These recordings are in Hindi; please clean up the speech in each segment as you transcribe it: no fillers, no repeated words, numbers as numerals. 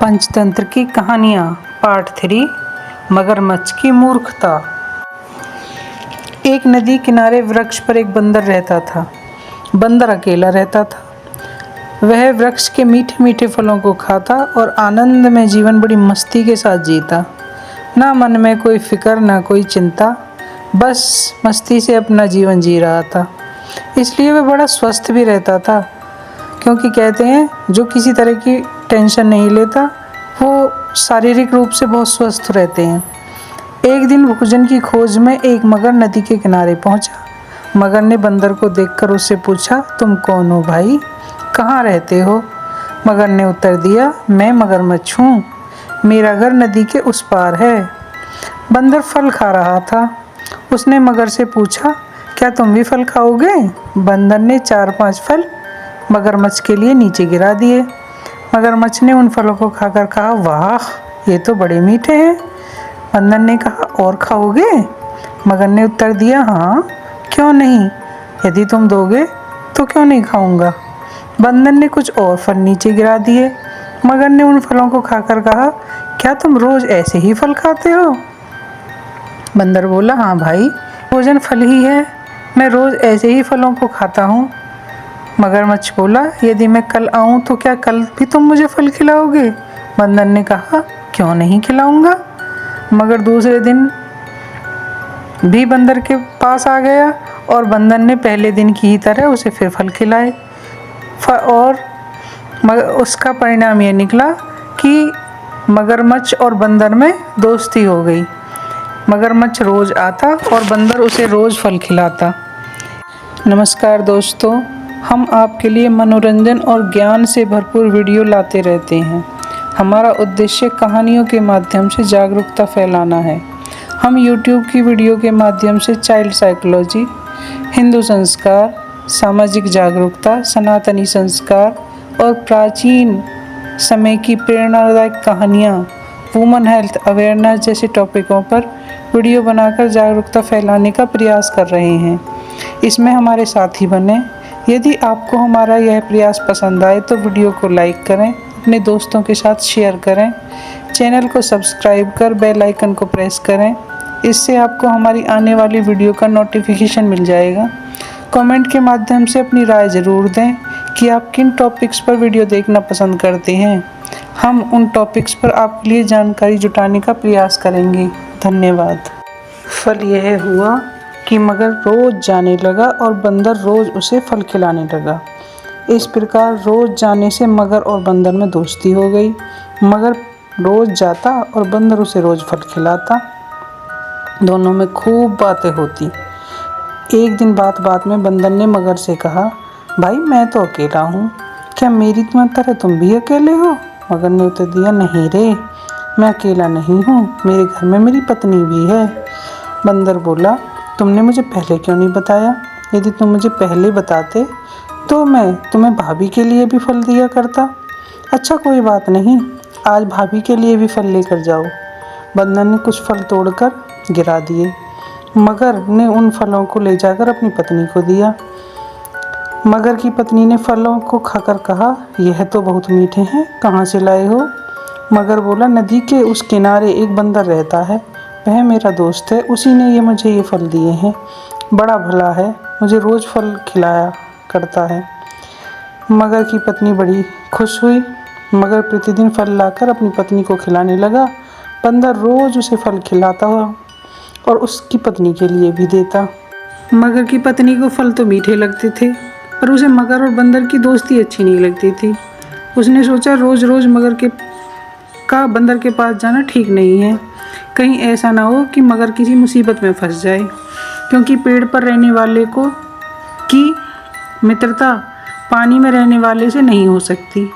पंचतंत्र की कहानियाँ पार्ट 3 मगरमच्छ की मूर्खता। एक नदी किनारे वृक्ष पर एक बंदर रहता था। बंदर अकेला रहता था। वह वृक्ष के मीठे मीठे फलों को खाता और आनंद में जीवन बड़ी मस्ती के साथ जीता। ना मन में कोई फिक्र ना कोई चिंता, बस मस्ती से अपना जीवन जी रहा था। इसलिए वह बड़ा स्वस्थ भी रहता था, क्योंकि कहते हैं जो किसी तरह की टेंशन नहीं लेता वो शारीरिक रूप से बहुत स्वस्थ रहते हैं। एक दिन भोजन की खोज में एक मगर नदी के किनारे पहुंचा। मगर ने बंदर को देखकर उससे पूछा, तुम कौन हो भाई, कहाँ रहते हो? मगर ने उत्तर दिया, मैं मगरमच्छ हूँ, मेरा घर नदी के उस पार है। बंदर फल खा रहा था। उसने मगर से पूछा, क्या तुम भी फल खाओगे? बंदर ने 4-5 फल मगरमच्छ के लिए नीचे गिरा दिए। मगरमच्छ ने उन फलों को खाकर कहा, वाह, ये तो बड़े मीठे हैं। बंदर ने कहा, और खाओगे? मगर ने उत्तर दिया, हाँ, क्यों नहीं, यदि तुम दोगे तो क्यों नहीं खाऊंगा। बंदर ने कुछ और फल नीचे गिरा दिए। मगर ने उन फलों को खाकर कहा, क्या तुम रोज ऐसे ही फल खाते हो? बंदर बोला, हाँ भाई, भोजन फल ही है, मैं रोज ऐसे ही फलों को खाता हूँ। मगरमच्छ बोला, यदि मैं कल आऊँ तो क्या कल भी तुम मुझे फल खिलाओगे? बंदर ने कहा, क्यों नहीं खिलाऊंगा। मगर दूसरे दिन भी बंदर के पास आ गया और बंदर ने पहले दिन की ही तरह उसे फिर फल खिलाए। और उसका परिणाम यह निकला कि मगरमच्छ और बंदर में दोस्ती हो गई। मगरमच्छ रोज आता और बंदर उसे रोज फल खिलाता। नमस्कार दोस्तों, हम आपके लिए मनोरंजन और ज्ञान से भरपूर वीडियो लाते रहते हैं। हमारा उद्देश्य कहानियों के माध्यम से जागरूकता फैलाना है। हम YouTube की वीडियो के माध्यम से चाइल्ड साइकोलॉजी, हिंदू संस्कार, सामाजिक जागरूकता, सनातनी संस्कार और प्राचीन समय की प्रेरणादायक कहानियाँ, वुमन हेल्थ अवेयरनेस जैसे टॉपिकों पर वीडियो बनाकर जागरूकता फैलाने का प्रयास कर रहे हैं। इसमें हमारे साथी बने। यदि आपको हमारा यह प्रयास पसंद आए तो वीडियो को लाइक करें, अपने दोस्तों के साथ शेयर करें, चैनल को सब्सक्राइब कर बेल आइकन को प्रेस करें। इससे आपको हमारी आने वाली वीडियो का नोटिफिकेशन मिल जाएगा। कमेंट के माध्यम से अपनी राय ज़रूर दें कि आप किन टॉपिक्स पर वीडियो देखना पसंद करते हैं। हम उन टॉपिक्स पर आपके लिए जानकारी जुटाने का प्रयास करेंगे। धन्यवाद। फल यह हुआ कि मगर रोज जाने लगा और बंदर रोज उसे फल खिलाने लगा। इस प्रकार रोज जाने से मगर और बंदर में दोस्ती हो गई। मगर रोज जाता और बंदर उसे रोज फल खिलाता। दोनों में खूब बातें होती। एक दिन बात बात में बंदर ने मगर से कहा, भाई मैं तो अकेला हूँ, क्या मेरी तरह तुम भी अकेले हो? मगर ने उत्तर दिया, नहीं रे, मैं अकेला नहीं हूँ, मेरे घर में मेरी पत्नी भी है। बंदर बोला, तुमने मुझे पहले क्यों नहीं बताया? यदि तुम मुझे पहले बताते तो मैं तुम्हें भाभी के लिए भी फल दिया करता। अच्छा कोई बात नहीं, आज भाभी के लिए भी फल लेकर जाओ। बंदर ने कुछ फल तोड़कर गिरा दिए। मगर ने उन फलों को ले जाकर अपनी पत्नी को दिया। मगर की पत्नी ने फलों को खाकर कहा, यह तो बहुत मीठे हैं, कहाँ से लाए हो? मगर बोला, नदी के उस किनारे एक बंदर रहता है, वह मेरा दोस्त है, उसी ने मुझे ये फल दिए हैं। बड़ा भला है, मुझे रोज़ फल खिलाया करता है। मगर की पत्नी बड़ी खुश हुई। मगर प्रतिदिन फल लाकर अपनी पत्नी को खिलाने लगा। बंदर रोज़ उसे फल खिलाता हुआ और उसकी पत्नी के लिए भी देता। मगर की पत्नी को फल तो मीठे लगते थे, पर उसे मगर और बंदर की दोस्ती अच्छी नहीं लगती थी। उसने सोचा, रोज़ रोज़ बंदर के पास जाना ठीक नहीं है, कहीं ऐसा ना हो कि मगर किसी मुसीबत में फंस जाए, क्योंकि पेड़ पर रहने वाले की मित्रता पानी में रहने वाले से नहीं हो सकती।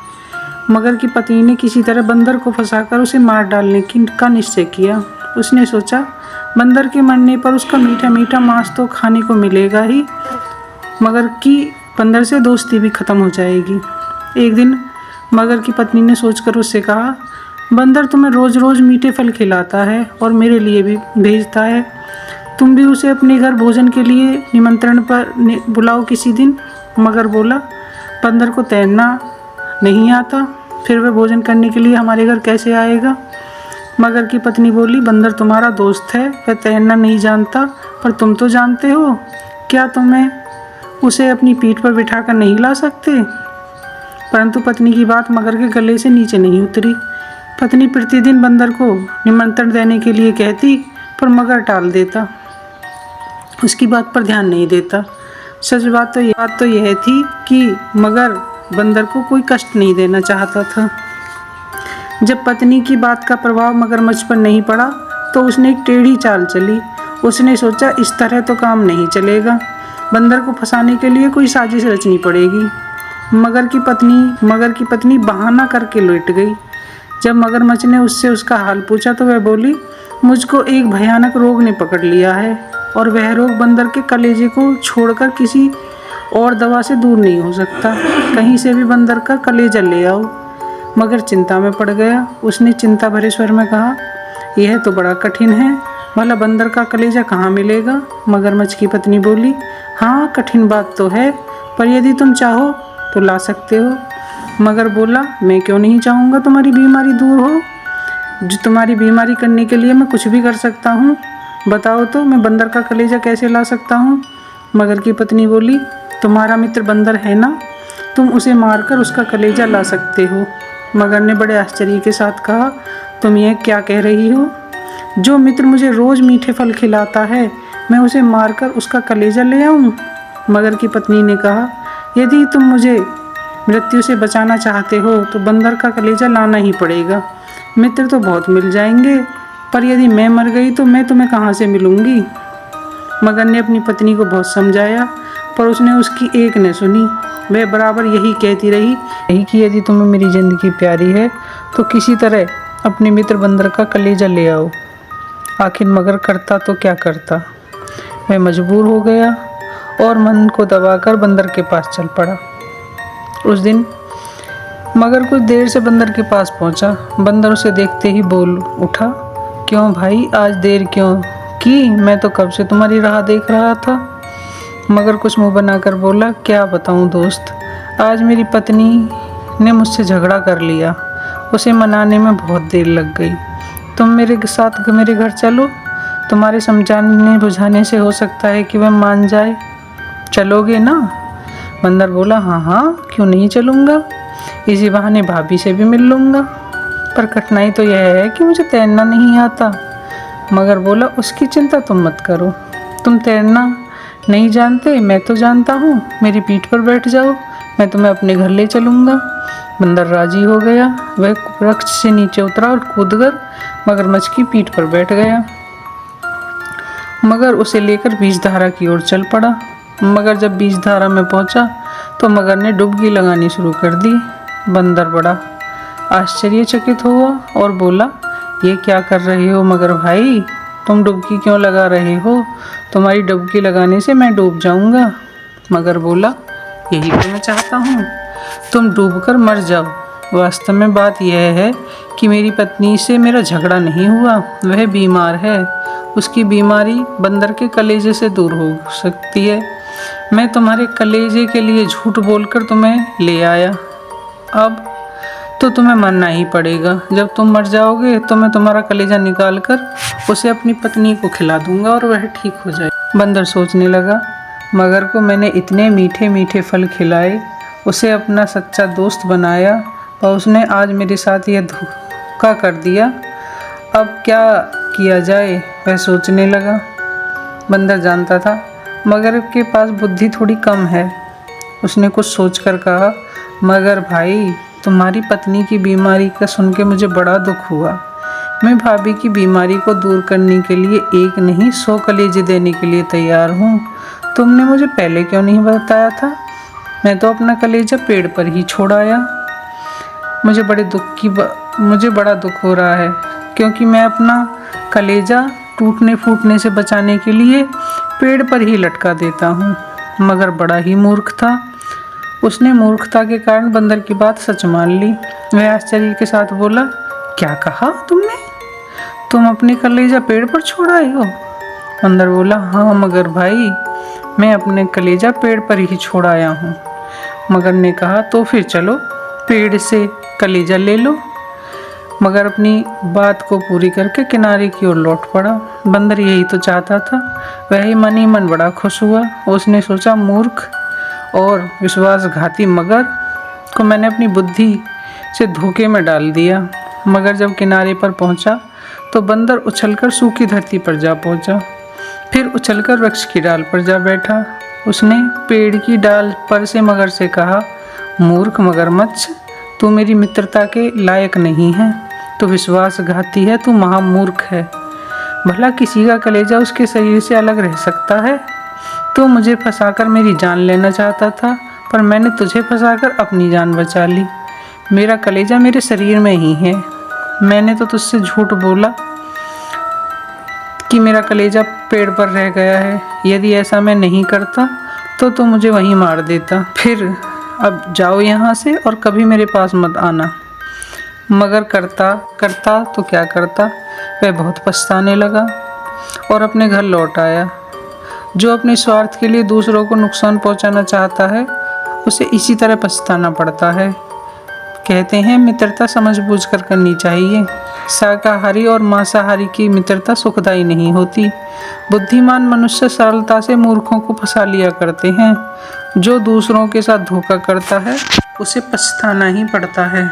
मगर की पत्नी ने किसी तरह बंदर को फंसाकर उसे मार डालने का निश्चय किया। उसने सोचा, बंदर के मरने पर उसका मीठा मीठा मांस तो खाने को मिलेगा ही, मगर की बंदर से दोस्ती भी खत्म हो जाएगी। एक दिन मगर की पत्नी ने सोचकर उससे कहा, बंदर तुम्हें रोज़ रोज़ मीठे फल खिलाता है और मेरे लिए भी भेजता है, तुम भी उसे अपने घर भोजन के लिए निमंत्रण पर बुलाओ किसी दिन। मगर बोला, बंदर को तैरना नहीं आता, फिर वह भोजन करने के लिए हमारे घर कैसे आएगा? मगर की पत्नी बोली, बंदर तुम्हारा दोस्त है, वह तैरना नहीं जानता, पर तुम तो जानते हो। क्या तुम्हें उसे अपनी पीठ पर बिठाकर नहीं ला सकते? परंतु पत्नी की बात मगर के गले से नीचे नहीं उतरी। पत्नी प्रतिदिन बंदर को निमंत्रण देने के लिए कहती, पर मगर टाल देता, उसकी बात पर ध्यान नहीं देता। सच बात तो यह थी कि मगर बंदर को कोई कष्ट नहीं देना चाहता था। जब पत्नी की बात का प्रभाव मगरमच्छ पर नहीं पड़ा तो उसने एक टेढ़ी चाल चली। उसने सोचा, इस तरह तो काम नहीं चलेगा, बंदर को फंसाने के लिए कोई साजिश रचनी पड़ेगी। मगर की पत्नी बहाना करके लौट गई। जब मगरमच्छ ने उससे उसका हाल पूछा तो वह बोली, मुझको एक भयानक रोग ने पकड़ लिया है और वह रोग बंदर के कलेजे को छोड़कर किसी और दवा से दूर नहीं हो सकता। कहीं से भी बंदर का कलेजा ले आओ। मगर चिंता में पड़ गया। उसने चिंता भरे स्वर में कहा, यह तो बड़ा कठिन है, भला बंदर का कलेजा कहाँ मिलेगा? मगरमच्छ की पत्नी बोली, हाँ कठिन बात तो है, पर यदि तुम चाहो तो ला सकते हो। मगर बोला, मैं क्यों नहीं चाहूँगा तुम्हारी बीमारी दूर हो? जो तुम्हारी बीमारी करने के लिए मैं कुछ भी कर सकता हूँ। बताओ तो मैं बंदर का कलेजा कैसे ला सकता हूँ? मगर की पत्नी बोली, तुम्हारा मित्र बंदर है ना, तुम उसे मारकर उसका कलेजा ला सकते हो। मगर ने बड़े आश्चर्य के साथ कहा, तुम यह क्या कह रही हो? जो मित्र मुझे रोज़ मीठे फल खिलाता है, मैं उसे मारकर उसका कलेजा ले आऊँ? मगर की पत्नी ने कहा, यदि तुम मुझे मृत्यु से बचाना चाहते हो तो बंदर का कलेजा लाना ही पड़ेगा। मित्र तो बहुत मिल जाएंगे, पर यदि मैं मर गई तो मैं तुम्हें कहाँ से मिलूँगी? मगर ने अपनी पत्नी को बहुत समझाया, पर उसने उसकी एक न सुनी। वह बराबर यही कहती रही कि यदि तुम्हें मेरी ज़िंदगी प्यारी है तो किसी तरह अपने मित्र बंदर का कलेजा ले आओ। आखिर मगर करता तो क्या करता। वह मजबूर हो गया और मन को दबाकर बंदर के पास चल पड़ा। उस दिन मगर कुछ देर से बंदर के पास पहुंचा। बंदर उसे देखते ही बोल उठा, क्यों भाई, आज देर क्यों की? मैं तो कब से तुम्हारी राह देख रहा था। मगर कुछ मुंह बनाकर बोला, क्या बताऊं दोस्त, आज मेरी पत्नी ने मुझसे झगड़ा कर लिया, उसे मनाने में बहुत देर लग गई। तुम मेरे साथ मेरे घर चलो, तुम्हारे समझाने बुझाने से हो सकता है कि वह मान जाए। चलोगे ना? बंदर बोला, हाँ हाँ, क्यों नहीं चलूँगा, इसी बहाने भाभी से भी मिल लूँगा। पर कठिनाई तो यह है कि मुझे तैरना नहीं आता। मगर बोला, उसकी चिंता तुम मत करो, तुम तैरना नहीं जानते, मैं तो जानता हूँ, मेरी पीठ पर बैठ जाओ, मैं तुम्हें अपने घर ले चलूँगा। बंदर राजी हो गया। वह वृक्ष से नीचे उतरा और कूदकर मगरमच्छ की पीठ पर बैठ गया। मगर उसे लेकर बीजधारा की ओर चल पड़ा। मगर जब बीजधारा में पहुंचा तो मगर ने डुबकी लगानी शुरू कर दी। बंदर बड़ा आश्चर्यचकित हुआ और बोला, ये क्या कर रहे हो मगर भाई, तुम डुबकी क्यों लगा रहे हो? तुम्हारी डुबकी लगाने से मैं डूब जाऊंगा। मगर बोला, यही तो मैं चाहता हूँ, तुम डूबकर मर जाओ। वास्तव में बात यह है कि मेरी पत्नी से मेरा झगड़ा नहीं हुआ, वह बीमार है, उसकी बीमारी बंदर के कलेजे से दूर हो सकती है। मैं तुम्हारे कलेजे के लिए झूठ बोलकर तुम्हें ले आया, अब तो तुम्हें मरना ही पड़ेगा। जब तुम मर जाओगे तो मैं तुम्हारा कलेजा निकाल कर उसे अपनी पत्नी को खिला दूंगा और वह ठीक हो जाए। बंदर सोचने लगा, मगर को मैंने इतने मीठे मीठे फल खिलाए, उसे अपना सच्चा दोस्त बनाया और उसने आज मेरे साथ यह धोखा कर दिया, अब क्या किया जाए? वह सोचने लगा। बंदर जानता था मगर के पास बुद्धि थोड़ी कम है। उसने कुछ सोचकर कहा, मगर भाई, तुम्हारी पत्नी की बीमारी का सुन के मुझे बड़ा दुख हुआ। मैं भाभी की बीमारी को दूर करने के लिए एक नहीं 100 कलेजे देने के लिए तैयार हूँ। तुमने मुझे पहले क्यों नहीं बताया था? मैं तो अपना कलेजा पेड़ पर ही छोड़ आया। मुझे बड़ा दुख हो रहा है, क्योंकि मैं अपना कलेजा टूटने फूटने से बचाने के लिए पेड़ पर ही लटका देता हूँ। मगर बड़ा ही मूर्ख था। उसने मूर्खता के कारण बंदर की बात सच मान ली। वह आश्चर्य के साथ बोला, क्या कहा तुमने? तुम अपने कलेजा पेड़ पर छोड़ आए हो? बंदर बोला, हाँ मगर भाई, मैं अपने कलेजा पेड़ पर ही छोड़ आया हूँ। मगर ने कहा, तो फिर चलो पेड़ से कलेजा ले लो। मगर अपनी बात को पूरी करके किनारे की ओर लौट पड़ा। बंदर यही तो चाहता था। वह ही मन बड़ा खुश हुआ। उसने सोचा, मूर्ख और विश्वासघाती मगर को मैंने अपनी बुद्धि से धोखे में डाल दिया। मगर जब किनारे पर पहुंचा तो बंदर उछलकर सूखी धरती पर जा पहुंचा। फिर उछलकर वृक्ष की डाल पर जा बैठा। उसने पेड़ की डाल पर से मगर से कहा, मूर्ख मगरमच्छ, तू मेरी मित्रता के लायक नहीं है, तू विश्वासघाती है, तू महामूर्ख है। भला किसी का कलेजा उसके शरीर से अलग रह सकता है? तू मुझे फंसाकर मेरी जान लेना चाहता था, पर मैंने तुझे फंसाकर अपनी जान बचा ली। मेरा कलेजा मेरे शरीर में ही है। मैंने तो तुझसे झूठ बोला कि मेरा कलेजा पेड़ पर रह गया है। यदि ऐसा मैं नहीं करता तो तू मुझे वहीं मार देता। फिर अब जाओ यहाँ से और कभी मेरे पास मत आना। मगर करता तो क्या करता, वह बहुत पछताने लगा और अपने घर लौट आया। जो अपने स्वार्थ के लिए दूसरों को नुकसान पहुंचाना चाहता है, उसे इसी तरह पछताना पड़ता है। कहते हैं, मित्रता समझबूझ कर करनी चाहिए। शाकाहारी और मांसाहारी की मित्रता सुखदायी नहीं होती। बुद्धिमान मनुष्य सरलता से मूर्खों को फंसा लिया करते हैं। जो दूसरों के साथ धोखा करता है, उसे पछताना ही पड़ता है।